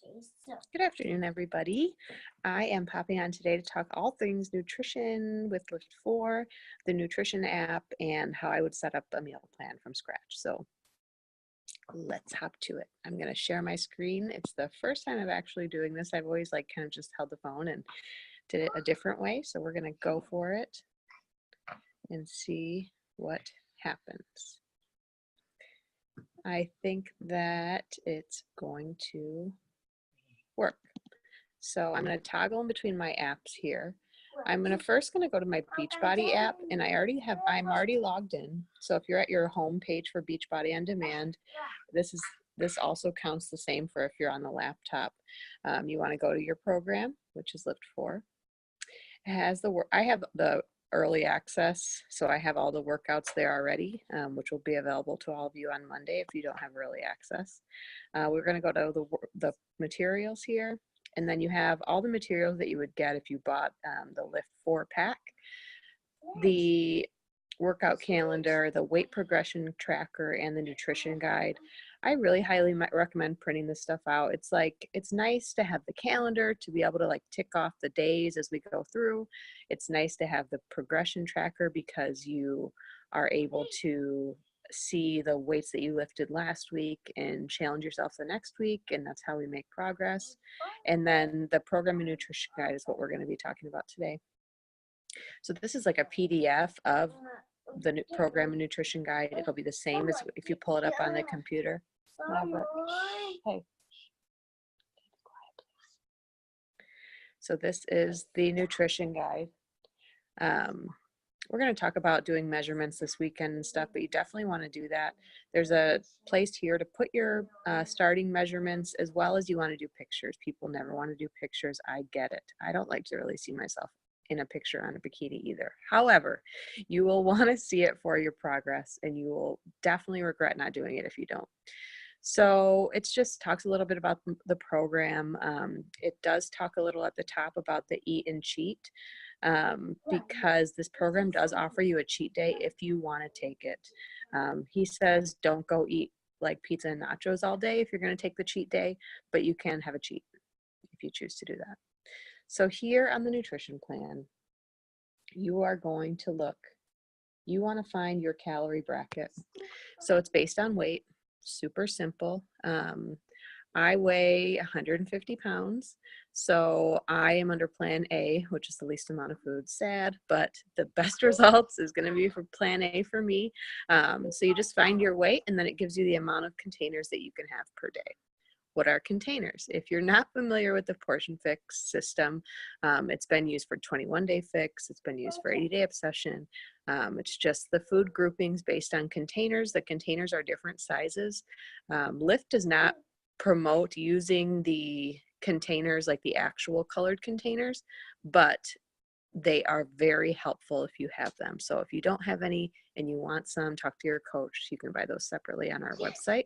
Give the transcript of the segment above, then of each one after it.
Good afternoon, everybody. I am popping on today to talk all things nutrition with Lift 4, the nutrition app, and how I would set up a meal plan from scratch. So let's hop to it. I'm going to share my screen. It's the first time I'm actually doing this. I've always kind of just held the phone and did it a different way. So we're going to go for it and see what happens. I think that it's going to work. So I'm going to toggle in between my apps here. I'm first going to go to my Beachbody app, and I'm already logged in. So if you're at your home page for Beachbody on Demand, this also counts the same for if you're on the laptop. You want to go to your program, which is Lift 4. It has I have the early access, so I have all the workouts there already, which will be available to all of you on Monday if you don't have early access. We're going to go to the materials here. And then you have all the materials that you would get if you bought the Lift 4 pack, the workout calendar, the weight progression tracker, and the nutrition guide. I really highly recommend printing this stuff out. It's nice to have the calendar to be able to tick off the days as we go through. It's nice to have the progression tracker because you are able to see the weights that you lifted last week and challenge yourself the next week, and that's how we make progress. And then the program and nutrition guide is what we're going to be talking about today. So this is like a PDF of the program and nutrition guide. It'll be the same as if you pull it up on the computer. Hey. So this is the nutrition guide. We're going to talk about doing measurements this weekend and stuff, but you definitely want to do that. There's a place here to put your starting measurements, as well as you want to do pictures. People never want to do pictures. I get it. I don't like to really see myself in a picture on a bikini either. However, you will want to see it for your progress, and you will definitely regret not doing it if you don't. So it just talks a little bit about the program. It does talk a little at the top about the eat and cheat, because this program does offer you a cheat day if you want to take it. He says don't go eat like pizza and nachos all day if you're going to take the cheat day, but you can have a cheat if you choose to do that. So here on the nutrition plan, you are going to look, you want to find your calorie bracket. So it's based on weight, super simple. I weigh 150 pounds, so I am under plan A, which is the least amount of food. Sad, but the best results is going to be for plan A for me. So you just find your weight, and then it gives you the amount of containers that you can have per day. What are containers? If you're not familiar with the Portion Fix system, it's been used for 21-day fix. It's been used for 80-day obsession. It's just the food groupings based on containers. The containers are different sizes. Lift does not promote using the containers like the actual colored containers, but they are very helpful if you have them. So if you don't have any and you want some, talk to your coach. You can buy those separately on our website.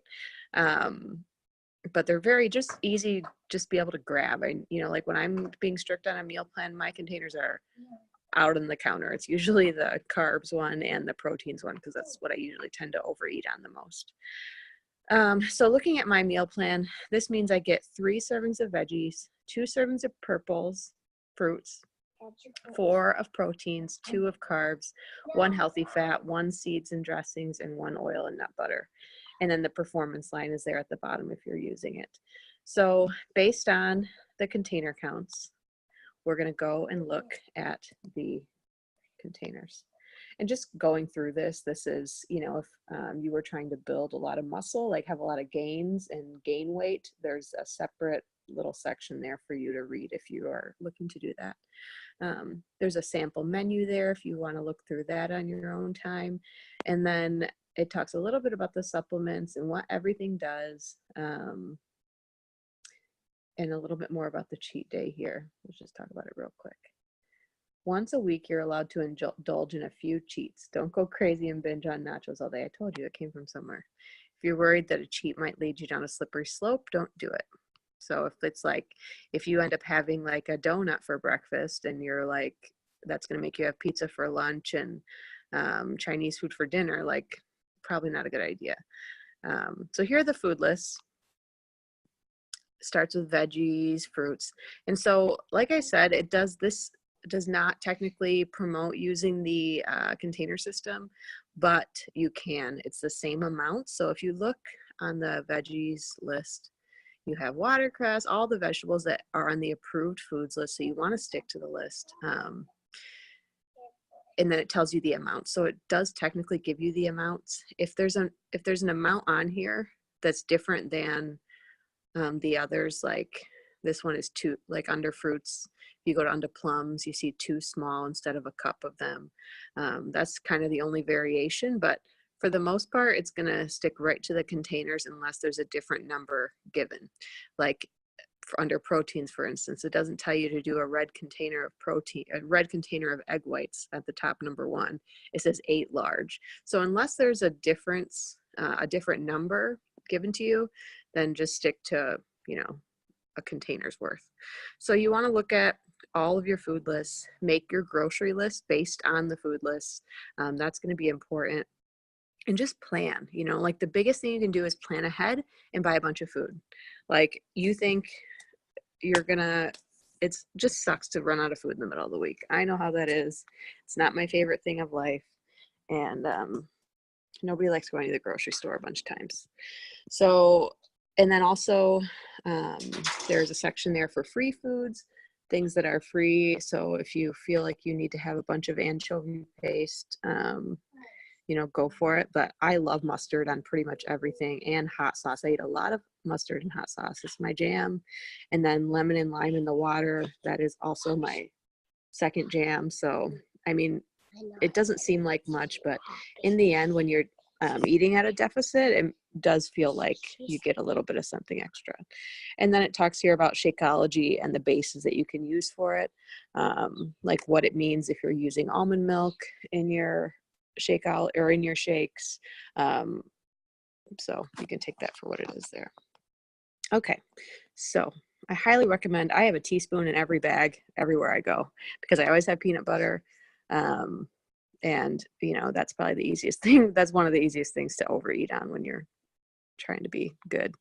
But they're very just easy, just be able to grab. Like when I'm being strict on a meal plan, my containers are out on the counter. It's usually the carbs one and the proteins one, because that's what I usually tend to overeat on the most. So looking at my meal plan, this means I get 3 servings of veggies, 2 servings of purples, fruits, 4 of proteins, 2 of carbs, 1 healthy fat, 1 seeds and dressings, and 1 oil and nut butter. And then the performance line is there at the bottom if you're using it. So based on the container counts, we're going to go and look at the containers. And just going through this is, if you were trying to build a lot of muscle, like have a lot of gains and gain weight, there's a separate little section there for you to read if you are looking to do that. There's a sample menu there if you want to look through that on your own time. And then it talks a little bit about the supplements and what everything does, and a little bit more about the cheat day here. Let's just talk about it real quick. Once a week, you're allowed to indulge in a few cheats. Don't go crazy and binge on nachos all day. I told you it came from somewhere. If you're worried that a cheat might lead you down a slippery slope, don't do it. So if it's if you end up having a donut for breakfast and you're that's going to make you have pizza for lunch and Chinese food for dinner, probably not a good idea. So here are the food lists. starts with veggies, fruits. And so, like I said, does not technically promote using the container system, but you can. It's the same amount. So if you look on the veggies list, you have watercress, all the vegetables that are on the approved foods list. So you want to stick to the list. And then it tells you the amount. So it does technically give you the amounts. If there's an amount on here that's different than the others, like this one is two, like under fruits, if you go to under plums, you see two small instead of a cup of them. That's kind of the only variation, but for the most part, it's going to stick right to the containers unless there's a different number given. Like under proteins, for instance, it doesn't tell you to do a red container of protein, a red container of egg whites at the top, number one. It says 8 large. So unless there's a difference, a different number given to you, then just stick to, you know, a container's worth. So you want to look at all of your food lists, make your grocery list based on the food lists. That's going to be important. And just plan, you know, like the biggest thing you can do is plan ahead and buy a bunch of food. Like you think you're gonna, it just sucks to run out of food in the middle of the week. I know how that is. It's not my favorite thing of life. And nobody likes going to the grocery store a bunch of times. So, and then also there's a section there for free foods, things that are free. So if you feel like you need to have a bunch of anchovy paste, you know, go for it. But I love mustard on pretty much everything, and hot sauce. I eat a lot of mustard and hot sauce. It's my jam. And then lemon and lime in the water, that is also my second jam. So, I mean, it doesn't seem like much, but in the end, when you're eating at a deficit, it does feel like you get a little bit of something extra. And then it talks here about Shakeology and the bases that you can use for it, like what it means if you're using almond milk in your shakeout or in your shakes. So you can take that for what it is there. Okay, so I highly recommend, I have a teaspoon in every bag everywhere I go because I always have peanut butter. And you know, that's probably the easiest thing. That's one of the easiest things to overeat on when you're trying to be good.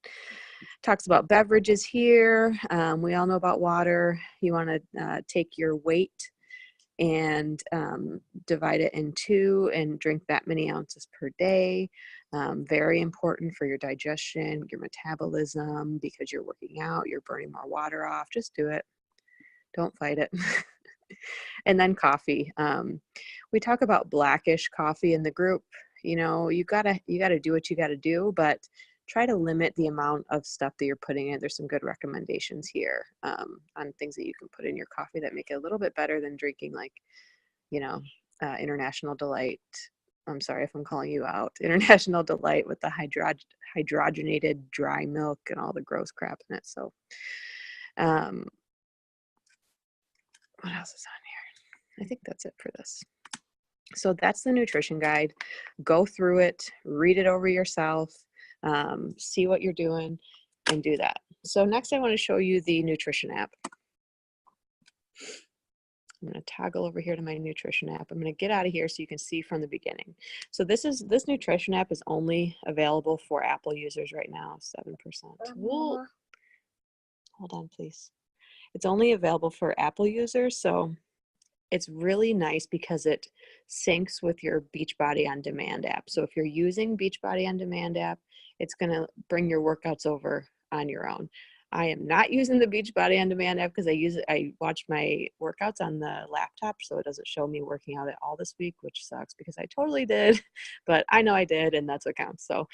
Talks about beverages here. We all know about water. You want to take your weight and divide it in 2 and drink that many ounces per day. Very important for your digestion, your metabolism, because you're working out, you're burning more water off. Just do it. Don't fight it. And then coffee. We talk about Blackish coffee in the group. You know, you gotta do what you gotta do, but try to limit the amount of stuff that you're putting in. There's some good recommendations here on things that you can put in your coffee that make it a little bit better than drinking, like, you know, International Delight. I'm sorry if I'm calling you out. International Delight with the hydrogenated dry milk and all the gross crap in it. So what else is on here? I think that's it for this. So that's the nutrition guide. Go through it, read it over yourself, see what you're doing, and do that. So next I want to show you the nutrition app. I'm going to toggle over here to my nutrition app. I'm going to get out of here so you can see from the beginning. So this nutrition app is only available for Apple users right now, 7%. Hold on, please. It's only available for Apple users, so it's really nice because it syncs with your Beachbody On Demand app. So if you're using Beachbody On Demand app, it's going to bring your workouts over on your own. I am not using the Beachbody On Demand app because I watch my workouts on the laptop, so it doesn't show me working out at all this week, which sucks because I totally did, but I know I did, and that's what counts. So,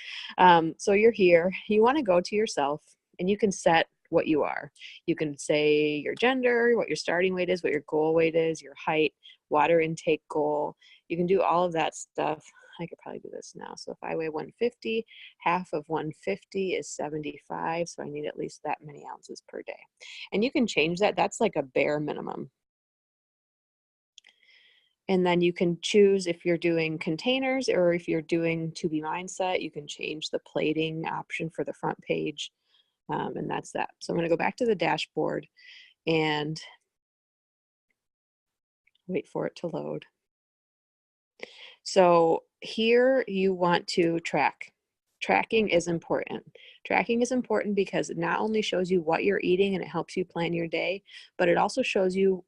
so you're here. You want to go to yourself, and you can set what you are. You can say your gender, what your starting weight is, what your goal weight is, your height, water intake goal. You can do all of that stuff. I could probably do this now. So if I weigh 150, half of 150 is 75. So I need at least that many ounces per day. And you can change that. That's like a bare minimum. And then you can choose if you're doing containers or if you're doing To Be Mindset, you can change the plating option for the front page. And that's that. So I'm going to go back to the dashboard and wait for it to load. So here you want to track. Tracking is important. Tracking is important because it not only shows you what you're eating and it helps you plan your day, but it also shows you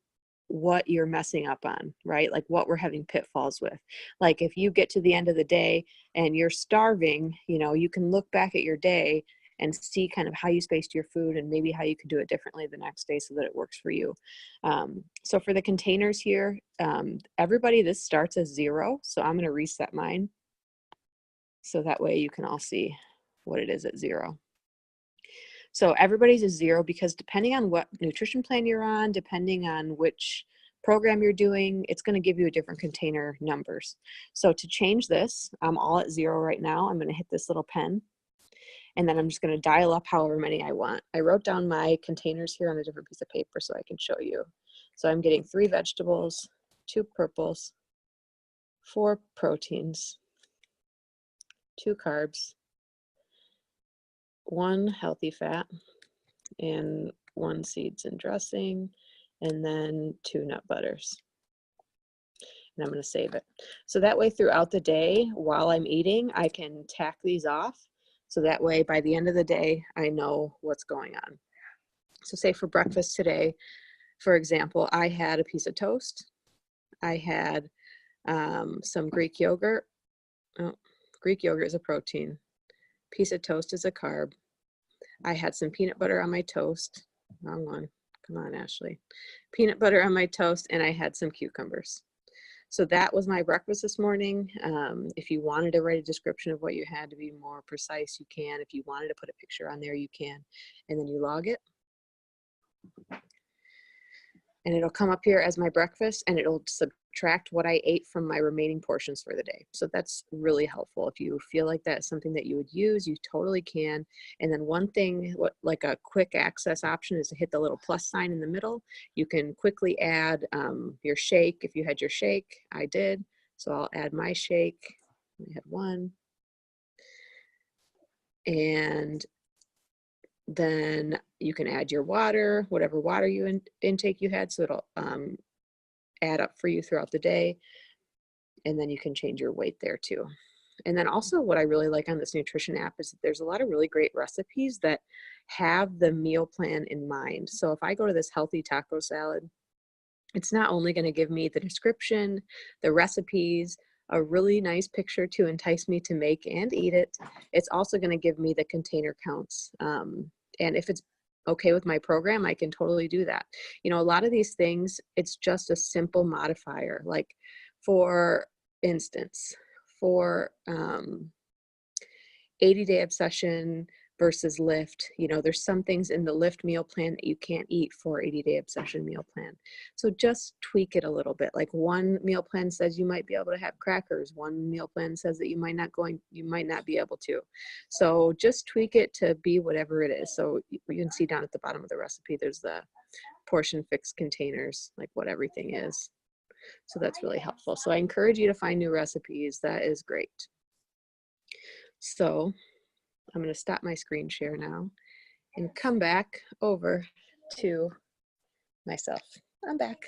what you're messing up on, right? Like what we're having pitfalls with. Like if you get to the end of the day and you're starving, you know, you can look back at your day and see kind of how you spaced your food and maybe how you can do it differently the next day so that it works for you. So for the containers here, everybody, this starts as 0. So I'm going to reset mine. So that way you can all see what it is at 0. So everybody's is 0 because depending on what nutrition plan you're on, depending on which program you're doing, it's going to give you a different container numbers. So to change this, I'm all at 0 right now. I'm going to hit this little pen and then I'm just going to dial up however many I want. I wrote down my containers here on a different piece of paper so I can show you. So I'm getting 3 vegetables, 2 purples, 4 proteins, 2 carbs, 1 healthy fat, and 1 seeds and dressing, and then 2 nut butters. And I'm going to save it. So that way throughout the day, while I'm eating, I can tack these off. So that way by the end of the day, I know what's going on. So say for breakfast today, for example, I had a piece of toast. I had some Greek yogurt. Oh, Greek yogurt is a protein. Piece of toast is a carb. I had some peanut butter on my toast. Wrong one. Come on, Ashley. Peanut butter on my toast, and I had some cucumbers. So that was my breakfast this morning. If you wanted to write a description of what you had to be more precise, you can. If you wanted to put a picture on there, you can. And then you log it. And it'll come up here as my breakfast, and it'll subtract what I ate from my remaining portions for the day. So that's really helpful. If you feel like that's something that you would use, you totally can. And then one thing, like a quick access option, is to hit the little plus sign in the middle. You can quickly add your shake. If you had your shake, I did. So I'll add my shake. We had 1. And then you can add your water, whatever water intake you had, so it'll add up for you throughout the day. And then you can change your weight there too. And then also what I really like on this nutrition app is that there's a lot of really great recipes that have the meal plan in mind. So if I go to this healthy taco salad, it's not only going to give me the description, the recipes, a really nice picture to entice me to make and eat it. It's also going to give me the container counts. And if it's okay with my program, I can totally do that. You know, a lot of these things, it's just a simple modifier. Like for instance, for 80-day obsession versus lift, you know, there's some things in the lift meal plan that you can't eat for 80-day obsession meal plan. So just tweak it a little bit. Like one meal plan says you might be able to have crackers. One meal plan says that you might not be able to. So just tweak it to be whatever it is. So you can see down at the bottom of the recipe, there's the portion fixed containers, like what everything is. So that's really helpful. So I encourage you to find new recipes. That is great. So I'm going to stop my screen share now and come back over to myself. I'm back.